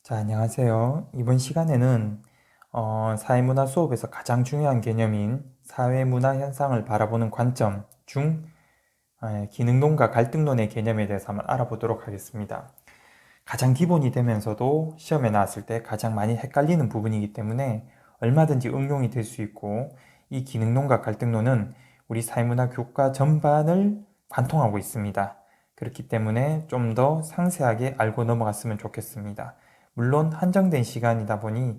자, 안녕하세요. 이번 시간에는 사회문화 수업에서 가장 중요한 개념인 사회문화 현상을 바라보는 관점 중 기능론과 갈등론의 개념에 대해서 한번 알아보도록 하겠습니다. 가장 기본이 되면서도 시험에 나왔을 때 가장 많이 헷갈리는 부분이기 때문에 얼마든지 응용이 될 수 있고, 이 기능론과 갈등론은 우리 사회문화 교과 전반을 관통하고 있습니다. 그렇기 때문에 좀 더 상세하게 알고 넘어갔으면 좋겠습니다. 물론 한정된 시간이다 보니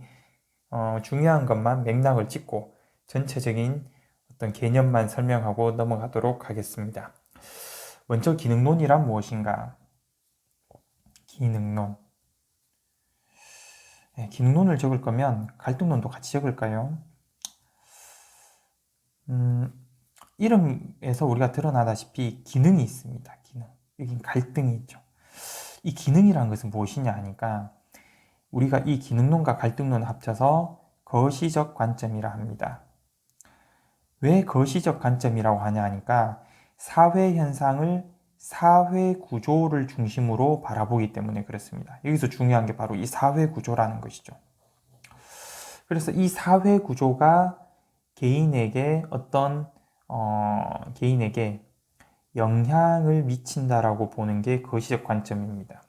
중요한 것만 맥락을 짚고 전체적인 어떤 개념만 설명하고 넘어가도록 하겠습니다. 먼저 기능론이란 무엇인가? 기능론. 기능론을 적을 거면 갈등론도 같이 적을까요? 이름에서 우리가 드러나다시피 기능이 있습니다. 기능. 여긴 갈등이 있죠. 이 기능이란 것은 무엇이냐 하니까, 우리가 이 기능론과 갈등론을 합쳐서 거시적 관점이라 합니다. 왜 거시적 관점이라고 하냐 하니까, 사회 현상을 사회 구조를 중심으로 바라보기 때문에 그렇습니다. 여기서 중요한 게 바로 이 사회 구조라는 것이죠. 그래서 이 사회 구조가 개인에게 개인에게 영향을 미친다라고 보는 게 거시적 관점입니다.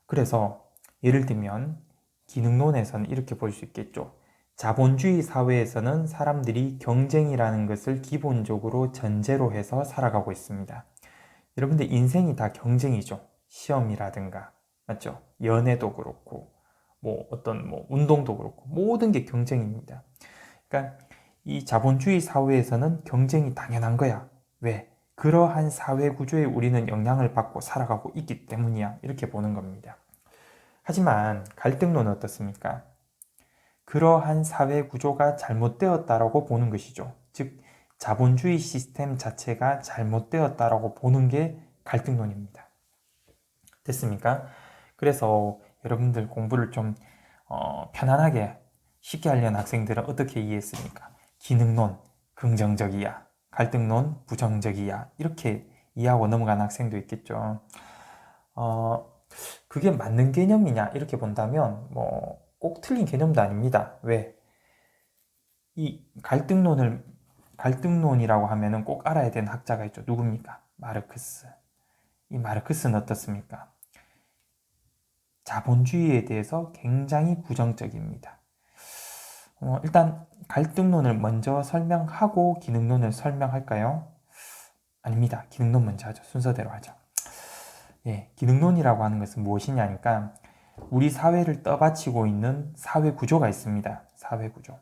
그래서 예를 들면 기능론에서는 이렇게 볼 수 있겠죠. 자본주의 사회에서는 사람들이 경쟁이라는 것을 기본적으로 전제로 해서 살아가고 있습니다. 여러분들 인생이 다 경쟁이죠. 시험이라든가, 맞죠? 연애도 그렇고, 운동도 그렇고, 모든 게 경쟁입니다. 그러니까 이 자본주의 사회에서는 경쟁이 당연한 거야. 왜? 그러한 사회 구조에 우리는 영향을 받고 살아가고 있기 때문이야. 이렇게 보는 겁니다. 하지만 갈등론은 어떻습니까? 그러한 사회 구조가 잘못되었다라고 보는 것이죠. 즉, 자본주의 시스템 자체가 잘못되었다라고 보는 게 갈등론입니다. 됐습니까? 그래서 여러분들 공부를 좀 편안하게 쉽게 하려는 학생들은 어떻게 이해했습니까? 기능론, 긍정적이야. 갈등론, 부정적이야. 이렇게 이해하고 넘어간 학생도 있겠죠. 어, 그게 맞는 개념이냐? 이렇게 본다면, 꼭 틀린 개념도 아닙니다. 왜? 이 갈등론이라고 하면은 꼭 알아야 되는 학자가 있죠. 누굽니까? 마르크스. 이 마르크스는 어떻습니까? 자본주의에 대해서 굉장히 부정적입니다. 일단 갈등론을 먼저 설명하고 기능론을 설명할까요? 아닙니다. 기능론 먼저 하죠. 순서대로 하죠. 기능론이라고 하는 것은 무엇이냐니까, 우리 사회를 떠받치고 있는 사회 구조가 있습니다. 사회 구조.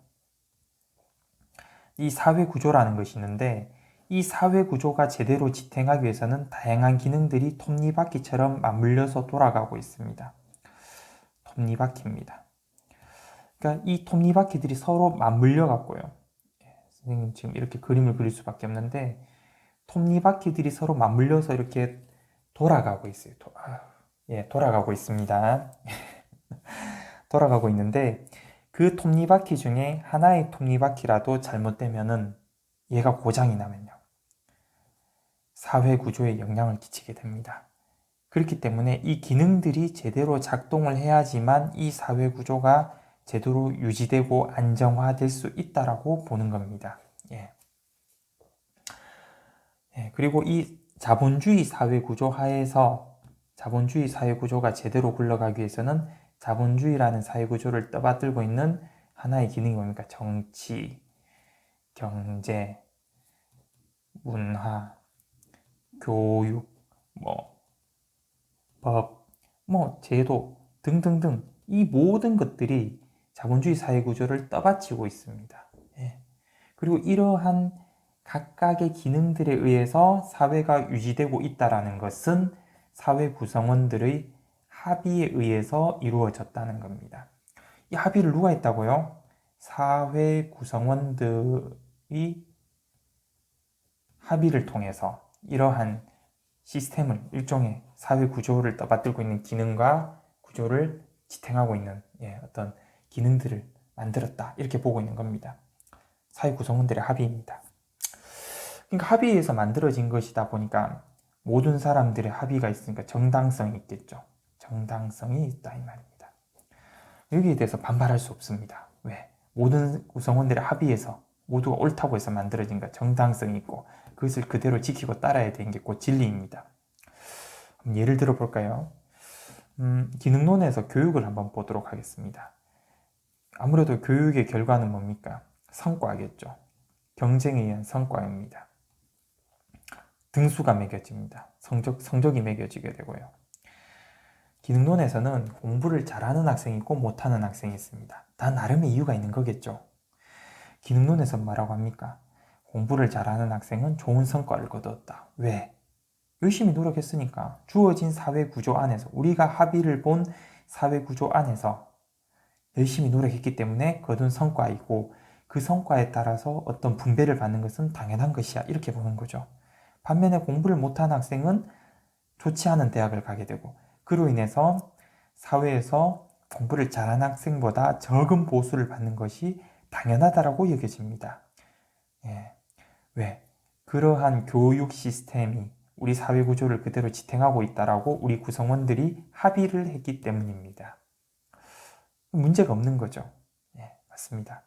이 사회 구조라는 것이 있는데, 이 사회 구조가 제대로 지탱하기 위해서는 다양한 기능들이 톱니바퀴처럼 맞물려서 돌아가고 있습니다. 톱니바퀴입니다. 그러니까 이 톱니바퀴들이 서로 맞물려 갖고요. 선생님 지금 이렇게 그림을 그릴 수밖에 없는데, 톱니바퀴들이 서로 맞물려서 이렇게 돌아가고 있어요. 돌아가고 있습니다. 돌아가고 있는데, 그 톱니바퀴 중에 하나의 톱니바퀴라도 잘못되면은, 얘가 고장이 나면요, 사회 구조에 영향을 끼치게 됩니다. 그렇기 때문에 이 기능들이 제대로 작동을 해야지만 이 사회 구조가 제대로 유지되고 안정화될 수 있다라고 보는 겁니다. 그리고 이 자본주의 사회 구조 하에서, 자본주의 사회 구조가 제대로 굴러가기 위해서는 자본주의라는 사회 구조를 떠받들고 있는 하나의 기능이 뭡니까? 정치, 경제, 문화, 교육, 법, 제도 등등등, 이 모든 것들이 자본주의 사회 구조를 떠받치고 있습니다. 그리고 이러한 각각의 기능들에 의해서 사회가 유지되고 있다는 것은 사회 구성원들의 합의에 의해서 이루어졌다는 겁니다. 이 합의를 누가 했다고요? 사회 구성원들이 합의를 통해서 이러한 시스템을, 일종의 사회 구조를 떠받들고 있는 기능과 구조를 지탱하고 있는 어떤 기능들을 만들었다, 이렇게 보고 있는 겁니다. 사회 구성원들의 합의입니다. 그러니까 합의에서 만들어진 것이다 보니까 모든 사람들의 합의가 있으니까 정당성이 있겠죠. 정당성이 있다, 이 말입니다. 여기에 대해서 반발할 수 없습니다. 왜? 모든 구성원들의 합의에서 모두가 옳다고 해서 만들어진 것, 정당성이 있고 그것을 그대로 지키고 따라야 되는 게 곧 진리입니다. 예를 들어 볼까요? 기능론에서 교육을 한번 보도록 하겠습니다. 아무래도 교육의 결과는 뭡니까? 성과겠죠. 경쟁에 의한 성과입니다. 등수가 매겨집니다. 성적이 매겨지게 되고요. 기능론에서는 공부를 잘하는 학생이 있고 못하는 학생이 있습니다. 다 나름의 이유가 있는 거겠죠. 기능론에서 뭐라고 합니까? 공부를 잘하는 학생은 좋은 성과를 거두었다. 왜? 열심히 노력했으니까. 주어진 사회 구조 안에서, 우리가 합의를 본 사회 구조 안에서 열심히 노력했기 때문에 거둔 성과이고, 그 성과에 따라서 어떤 분배를 받는 것은 당연한 것이야. 이렇게 보는 거죠. 반면에 공부를 못한 학생은 좋지 않은 대학을 가게 되고, 그로 인해서 사회에서 공부를 잘한 학생보다 적은 보수를 받는 것이 당연하다라고 여겨집니다. 예. 왜? 그러한 교육 시스템이 우리 사회 구조를 그대로 지탱하고 있다라고 우리 구성원들이 합의를 했기 때문입니다. 문제가 없는 거죠. 예, 맞습니다.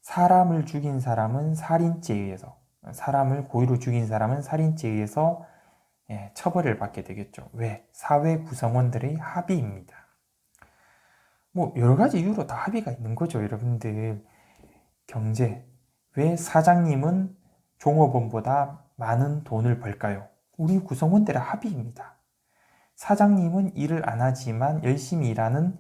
사람을 죽인 사람은 살인죄에 의해서, 사람을 고의로 죽인 사람은 살인죄에 의해서 처벌을 받게 되겠죠. 왜? 사회 구성원들의 합의입니다. 뭐 여러 가지 이유로 다 합의가 있는 거죠, 여러분들. 경제. 왜 사장님은 종업원보다 많은 돈을 벌까요? 우리 구성원들의 합의입니다. 사장님은 일을 안 하지만 열심히 일하는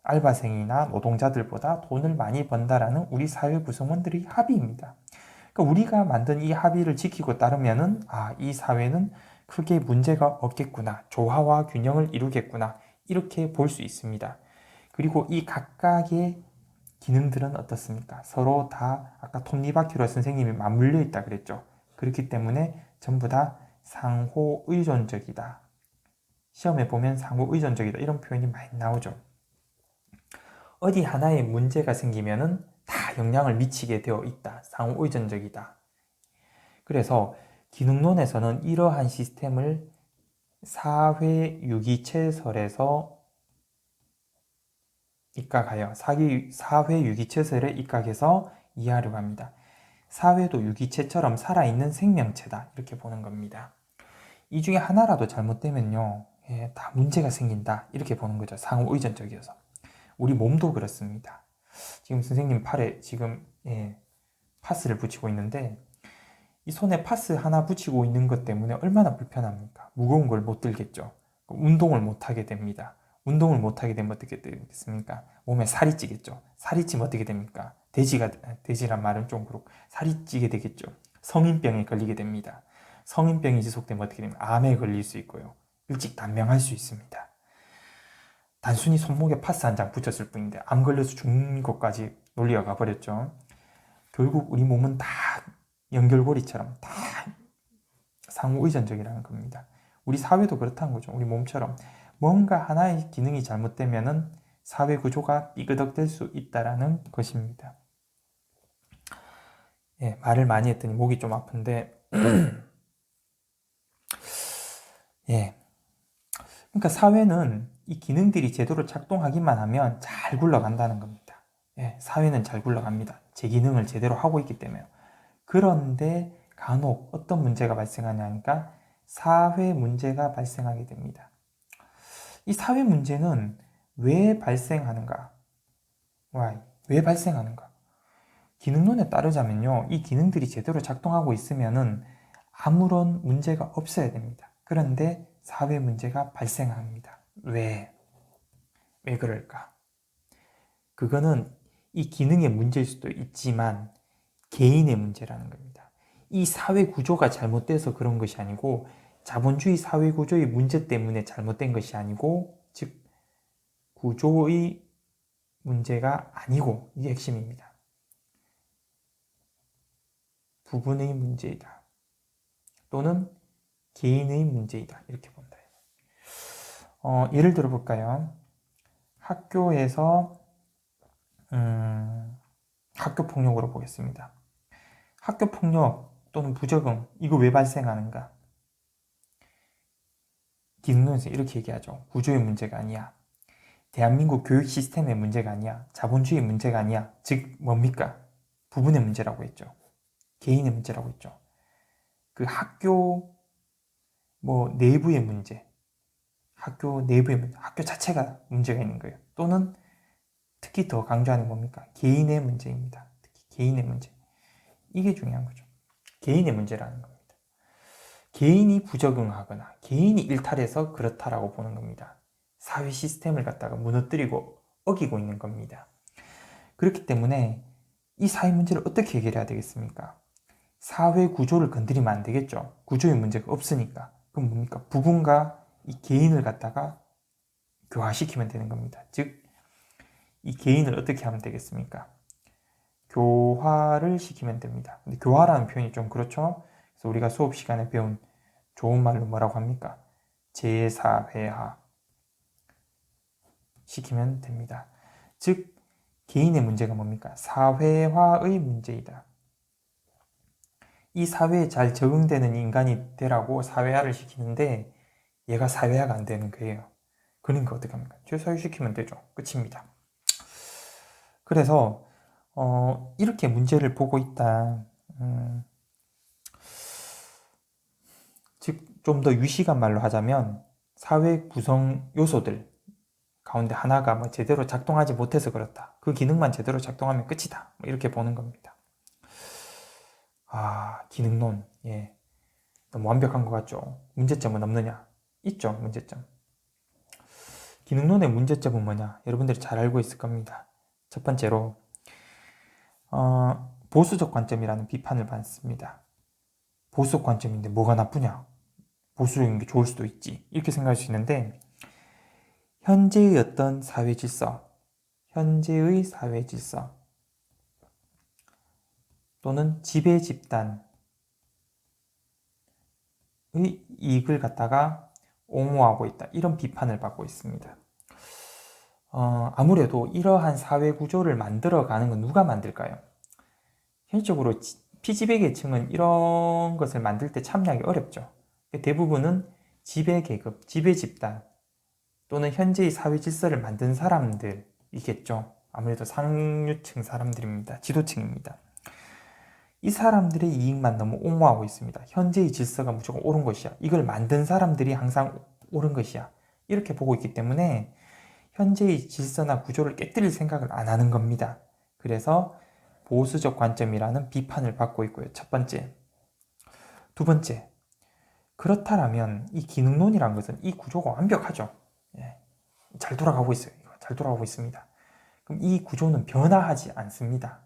알바생이나 노동자들보다 돈을 많이 번다라는 우리 사회 구성원들의 합의입니다. 그러니까 우리가 만든 이 합의를 지키고 따르면은 이 사회는 크게 문제가 없겠구나, 조화와 균형을 이루겠구나, 이렇게 볼 수 있습니다. 그리고 이 각각의 기능들은 어떻습니까? 서로 다 아까 톱니바퀴로 선생님이 맞물려 있다 그랬죠. 그렇기 때문에 전부 다 상호 의존적이다. 시험에 보면 상호 의존적이다 이런 표현이 많이 나오죠. 어디 하나에 문제가 생기면은 다 영향을 미치게 되어 있다. 상호 의존적이다. 그래서 기능론에서는 이러한 시스템을 사회유기체설에서 입각하여 사회유기체설에 입각해서 이해하려고 합니다. 사회도 유기체처럼 살아있는 생명체다 이렇게 보는 겁니다. 이 중에 하나라도 잘못되면요 다 문제가 생긴다 이렇게 보는 거죠. 상호 의존적이어서. 우리 몸도 그렇습니다. 지금 선생님 팔에 지금 파스를 붙이고 있는데 이 손에 파스 하나 붙이고 있는 것 때문에 얼마나 불편합니까? 무거운 걸 못 들겠죠. 운동을 못 하게 됩니다. 운동을 못 하게 되면 어떻게 되겠습니까? 몸에 살이 찌겠죠. 살이 찌면 어떻게 됩니까? 돼지란 말은 좀 그렇고 살이 찌게 되겠죠. 성인병에 걸리게 됩니다. 성인병이 지속되면 어떻게 됩니까? 암에 걸릴 수 있고요. 일찍 단명할 수 있습니다. 단순히 손목에 파스 한 장 붙였을 뿐인데 암 걸려서 죽는 것까지 논리가 가버렸죠. 결국 우리 몸은 다 연결고리처럼 다 상호 의존적이라는 겁니다. 우리 사회도 그렇다는 거죠. 우리 몸처럼 뭔가 하나의 기능이 잘못되면은 사회 구조가 삐그덕될 수 있다라는 것입니다. 말을 많이 했더니 목이 좀 아픈데 그러니까 사회는 이 기능들이 제대로 작동하기만 하면 잘 굴러간다는 겁니다. 사회는 잘 굴러갑니다. 제 기능을 제대로 하고 있기 때문에. 그런데 간혹 어떤 문제가 발생하냐니까 사회 문제가 발생하게 됩니다. 이 사회 문제는 왜 발생하는가? Why? 왜 발생하는가? 기능론에 따르자면요, 이 기능들이 제대로 작동하고 있으면은 아무런 문제가 없어야 됩니다. 그런데 사회 문제가 발생합니다. 왜? 왜 그럴까? 그거는 이 기능의 문제일 수도 있지만 개인의 문제라는 겁니다. 이 사회 구조가 잘못돼서 그런 것이 아니고 자본주의 사회 구조의 문제 때문에 잘못된 것이 아니고 즉 구조의 문제가 아니고 이게 핵심입니다. 부분의 문제이다. 또는 개인의 문제이다. 이렇게 본다. 예를 들어 볼까요? 학교에서 학교 폭력으로 보겠습니다. 학교 폭력 또는 부적응 이거 왜 발생하는가? 기능론에서 이렇게 얘기하죠. 구조의 문제가 아니야. 대한민국 교육 시스템의 문제가 아니야. 자본주의 문제가 아니야. 즉 뭡니까? 부분의 문제라고 했죠. 개인의 문제라고 했죠. 그 학교 내부의 문제, 학교 내부의 문제, 학교 자체가 문제가 있는 거예요. 또는 특히 더 강조하는 뭡니까? 개인의 문제입니다. 특히 개인의 문제. 이게 중요한 거죠. 개인의 문제라는 겁니다. 개인이 부적응하거나 개인이 일탈해서 그렇다라고 보는 겁니다. 사회 시스템을 갖다가 무너뜨리고 어기고 있는 겁니다. 그렇기 때문에 이 사회 문제를 어떻게 해결해야 되겠습니까? 사회 구조를 건드리면 안 되겠죠. 구조의 문제가 없으니까. 그럼 뭡니까? 부분과 이 개인을 갖다가 교화시키면 되는 겁니다. 즉, 이 개인을 어떻게 하면 되겠습니까? 교화를 시키면 됩니다. 근데 교화라는 표현이 좀 그렇죠? 그래서 우리가 수업 시간에 배운 좋은 말로 뭐라고 합니까? 재사회화 시키면 됩니다. 즉, 개인의 문제가 뭡니까? 사회화의 문제이다. 이 사회에 잘 적응되는 인간이 되라고 사회화를 시키는데 얘가 사회화가 안 되는 거예요. 그러니까 어떻게 합니까? 재사회시키면 되죠. 끝입니다. 그래서 이렇게 문제를 보고 있다. 즉, 좀 더 유식한 말로 하자면 사회 구성 요소들 가운데 하나가 뭐 제대로 작동하지 못해서 그렇다. 그 기능만 제대로 작동하면 끝이다. 뭐 이렇게 보는 겁니다. 기능론. 예. 너무 완벽한 것 같죠? 문제점은 없느냐? 있죠, 문제점. 기능론의 문제점은 뭐냐? 여러분들이 잘 알고 있을 겁니다. 첫 번째로, 보수적 관점이라는 비판을 받습니다. 보수적 관점인데 뭐가 나쁘냐? 보수적인 게 좋을 수도 있지. 이렇게 생각할 수 있는데, 현재의 어떤 사회 질서, 현재의 사회 질서, 또는 지배 집단의 이익을 갖다가 옹호하고 있다. 이런 비판을 받고 있습니다. 아무래도 이러한 사회 구조를 만들어가는 건 누가 만들까요? 현실적으로 피지배 계층은 이런 것을 만들 때 참여하기 어렵죠. 대부분은 지배 계급, 지배 집단 또는 현재의 사회 질서를 만든 사람들이겠죠. 아무래도 상류층 사람들입니다. 지도층입니다. 이 사람들의 이익만 너무 옹호하고 있습니다. 현재의 질서가 무조건 옳은 것이야. 이걸 만든 사람들이 항상 옳은 것이야. 이렇게 보고 있기 때문에 현재의 질서나 구조를 깨뜨릴 생각을 안 하는 겁니다. 그래서 보수적 관점이라는 비판을 받고 있고요. 첫 번째. 두 번째. 그렇다면 이 기능론이라는 것은 이 구조가 완벽하죠. 예. 잘 돌아가고 있어요. 잘 돌아가고 있습니다. 그럼 이 구조는 변화하지 않습니다.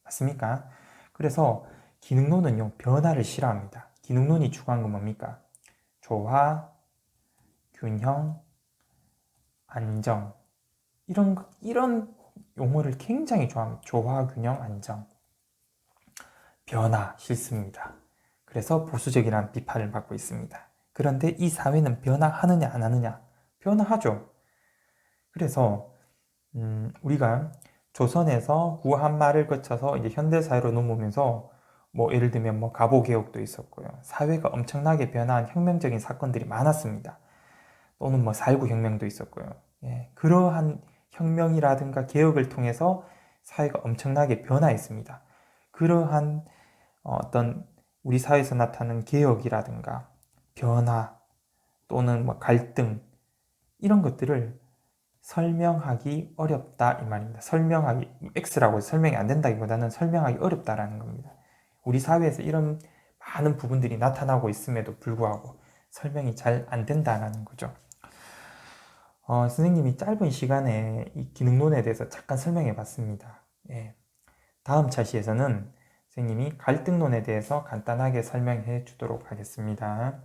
맞습니까? 그래서 기능론은요, 변화를 싫어합니다. 기능론이 추구한 건 뭡니까? 조화, 균형, 안정. 이런 용어를 굉장히 좋아합니다. 조화, 균형, 안정. 변화 싫습니다. 그래서 보수적이라는 비판을 받고 있습니다. 그런데 이 사회는 변화하느냐 안 하느냐? 변화하죠. 그래서 우리가 조선에서 구한말을 거쳐서 이제 현대사회로 넘어오면서 뭐 예를 들면 뭐 갑오개혁도 있었고요. 사회가 엄청나게 변화한 혁명적인 사건들이 많았습니다. 또는 뭐 4.19 혁명도 있었고요. 예, 그러한 혁명이라든가 개혁을 통해서 사회가 엄청나게 변화했습니다. 그러한 어떤 우리 사회에서 나타나는 개혁이라든가 변화 또는 뭐 갈등 이런 것들을 설명하기 어렵다 이 말입니다. 설명하기 X라고 해서 설명이 안 된다기보다는 설명하기 어렵다라는 겁니다. 우리 사회에서 이런 많은 부분들이 나타나고 있음에도 불구하고 설명이 잘 안 된다라는 거죠. 선생님이 짧은 시간에 이 기능론에 대해서 잠깐 설명해 봤습니다. 예. 다음 차시에서는 선생님이 갈등론에 대해서 간단하게 설명해 주도록 하겠습니다.